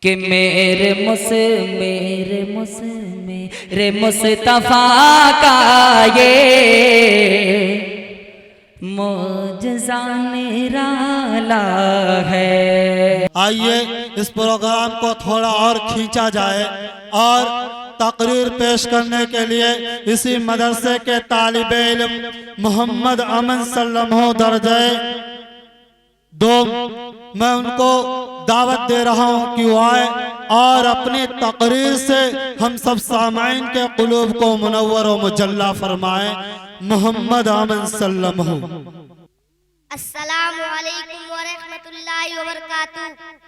कि मेरे मुस्तफा का ये मौजज़ा निराला है। आइए इस प्रोग्राम को थोड़ा और खींचा जाए और तकरीर पेश करने के लिए इसी मदरसे के तालिबे इल्म मोहम्मद अमन सल्लल्लाहु दर्जे 2 मैं उनको दावत दे रहा हूँ कि वो आए और अपनी तकरीर से हम सब सामाइन के कुलूब को मुनव्वर व मुजल्ला फरमाए। मोहम्मद अमन सल्लल्लाहु। अस्सलामु अलैकुम व रहमतुल्लाहि व बरकातुहू।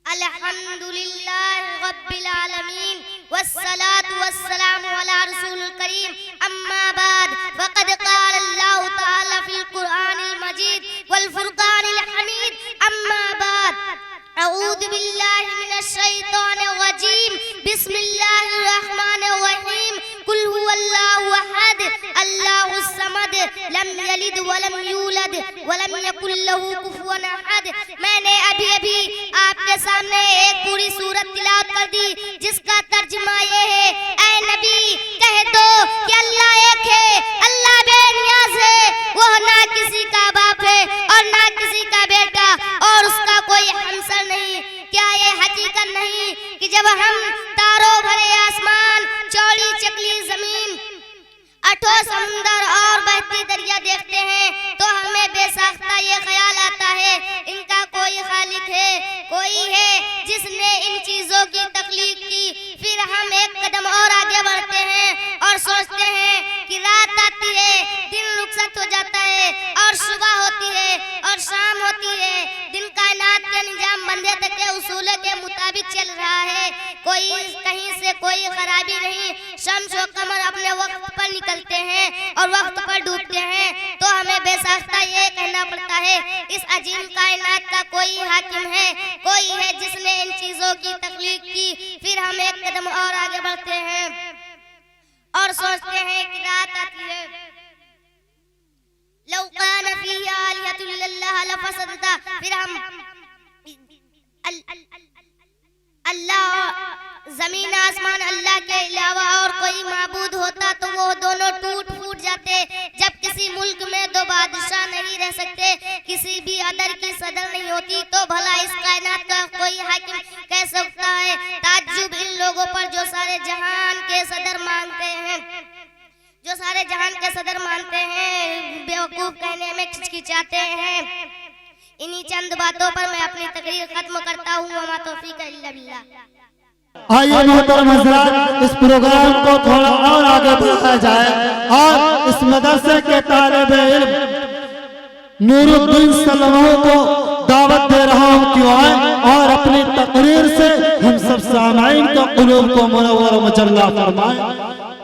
अल्हम्दुलिल्लाहि रब्बिल आलमीन वस्सलातु वस्सलामु अला रसूलिल करीम अम्मा बाद फ़क़द क़ाल अल्लाहु तआला फ़िल क़ुरआनिल मजीद वल फ़ुरक़ानिल हमीद अम्मा बाद अऊज़ु बिल्लाहि मिनश शैतानिर रजीम बिस्मिल्लाहिर रहमानिर रहीम कुल हुवल्लाहु अहद अल्लाहुस समद लम यलिद वलम यूलद वलम यकुल लहू कुफुवन अहद। मैंने अभी आपके सामने एक पूरी सूरत तिलावत कर दी जिसका तर्जुमा ये है, ऐ नबी कह दो कि अल्लाह एक है, अल्लाह बेनियाज़ है, वह ना किसी का बाप है और ना किसी का बेटा और उसका कोई हमसर नहीं। क्या ये हकीकत नहीं कि जब हम तारों भरे आसमान, चौड़ी चकली जमीन, अठो समुंदर और बहती दरिया देखते हैं तो हमें बेसाख्ता ये ख्याल आता है इनका कोई खालिक है, कोई है जिसने इन चीजों की तख्लीक की। फिर हम एक कदम और आगे बढ़ते हैं और सोचते हैं कि रात आती है, दिन रुखसत हो जाता है और सुबह होती है और शाम होती है। दिन कायनात के निजाम बंदे तक के उसूल के मुताबिक चल रहा है, कोई कहीं से कोई खराबी नहीं। शम्स व कमर अपने वक्त पर निकलते हैं और वक्त पर डूबते हैं तो हमें बेसाख्ता ये कहना पड़ता है इस अजीम कायनात का कोई हाकिम है, कोई है जिसने इन चीजों की तख्लीक की। फिर हम एक कदम और आगे बढ़ते हैं और सोचते हैं कि रात आती है, लौ कान फीही आलिहतुन इल्लल्लाह लफसदता। फिर हम अल्लाह जमीन आसमान अल्लाह के अलावा और कोई माबूद होता तो वो दोनों टूट फूट जाते। जब किसी मुल्क में 2 बादशाह नहीं रह सकते, किसी भी अदर की सदर नहीं होती तो भला इस कायनात का कोई हाकिम कह सकता है। ताज्जुब इन लोगों पर जो सारे जहान के सदर मानते हैं, जो सारे जहान के सदर मानते हैं, बेवकूफ कहने में हिचकिचाते हैं। इन्हीं चंद बातों पर मैं अपनी तकरीर खत्म करता हूँ। वमा तौफीक इल्ला बिल्लाह। आइए मोहतरम हज़रात इस प्रोग्राम को थोड़ा और आगे बढ़ाया जाए और इस मदरसे के तालिबे इल्म नूरुद्दीन सल्लल्लाहु को दावत दे रहा हूँ कि आए और अपनी तकरीर से हम सब सामाइन का कुलूब को मुनव्वर व मुजल्ला फरमाए।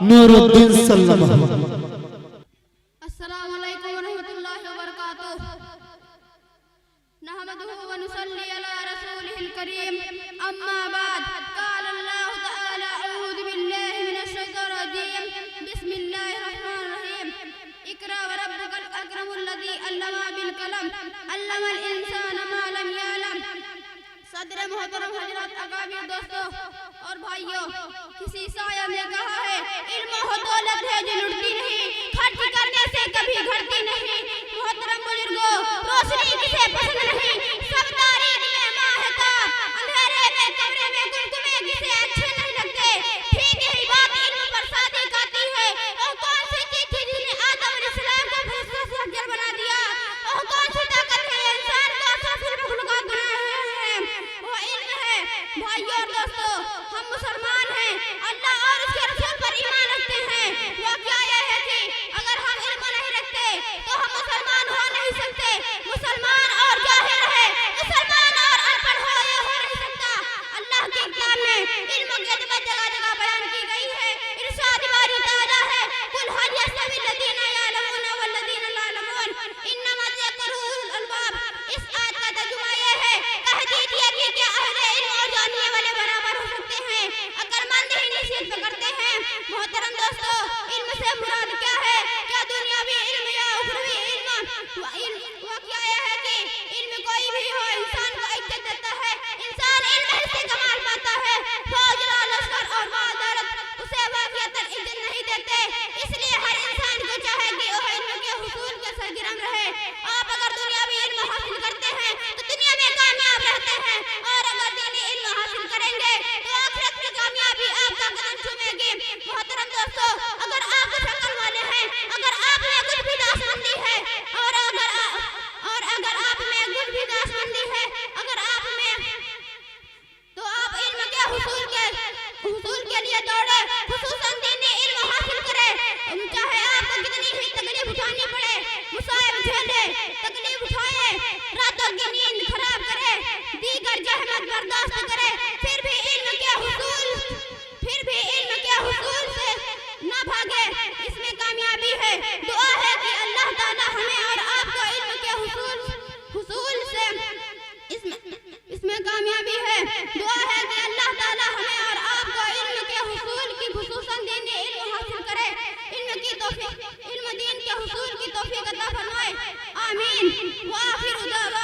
नूरुद्दीन सल्लल्लाहु। अस्सलामु अलैकुम व रहमतुल्लाहि व बरकातुहू। नहमदुहु व नुसल्ली अला रसूलिहिल करीम अम्मा बाद क़ाल अल्लाहु तआला अऊज़ु बिल्लाहि मिनश शैतानिर रजीम बिस्मिल्लाहिर रहमानिर रहीम इक़रा व रब्बुकल अकरमुल्लज़ी अल्लमा बिल कलम अल्लमल इंसाना मा लम यअलम। सदर मोहतरम हज़रात, अकाबिर दोस्तों और भाइयों, किसी शायर ने कहा है इल्म हो दौलत है जो लुटती नहीं, खर्च करने से कभी घटती नहीं। मोहतरम बुजुर्गों, रोशनी किसे पसंद नहीं, सब तारीख में माहताब, अंधेरे में कमरे में गुमसुमे किसे अच्छे नहीं लगते। ठीक यही बात इल्म पर सादिक आती है। वो कौन सी चीज थी जिसने आदम अलैहिस्सलाम को फरिश्तों से अफजल बना दिया? वो कौन सी ताकत है इंसान को अशरफुल मखलूकात बनाया है? वो इल्म है। भाइयों और दोस्तों, हम मुसलमान हैं, अल्लाह और उसके रसूल पर ईमान रखते हैं। वो क्या यह है कि अगर हम इल्म नहीं रखते तो हम मुसलमान हो नहीं सकते। मुसलमान और जाहिल है, मुसलमान और अनपढ़ हो ये हो नहीं सकता। अल्लाह के कलाम में इल्म की अदब जगह जगह बयान की गई है। इरशाद बारी ताला है, कुल हल यस्तवी लदीना यअलमून वल्लदीना ला यअलमून इन्नमा यज़करू उलुल अलबाब। इस आयत का तर्जुमा ये है, कह दीजिए कि क्या अहले इल्म और जानने वाले बराबर हो सकते हैं? अक्लमंद ही नसीहत करते हैं। मोहतरम दोस्तों, इल्म से मुराद क्या है? क्या दुनियावी इल्म या उखरवी इल्म? वो क्या यह है कि इल्म कोई भी हो इंसान को इज्जत देता है, दौड़े, खुसूसन दीनी इल्म हासिल करे। चाहे आपको कितनी ही तकलीफ उठानी पड़े, मुसाइब झेले, तकलीफ उठाए, रातों की नींद खराब करे, दीगर जहमत बर्दाश्त करे, फिर भी इल्म के हुसूल से ना भागे, इसमें कामयाबी है। दुआ है कि अल्लाह ताला हमें और आपको इल्म के हुसूल से इसमें कामयाबी है। दुआ है कि अल्लाह ताला हमें और आपको इल्म के हुसूल की खुसूसन दीनी इल्म हासिल करे, इल्म दीन के हुसूल की तौफीक अता फरमाए। आमीन। व आखिर दावा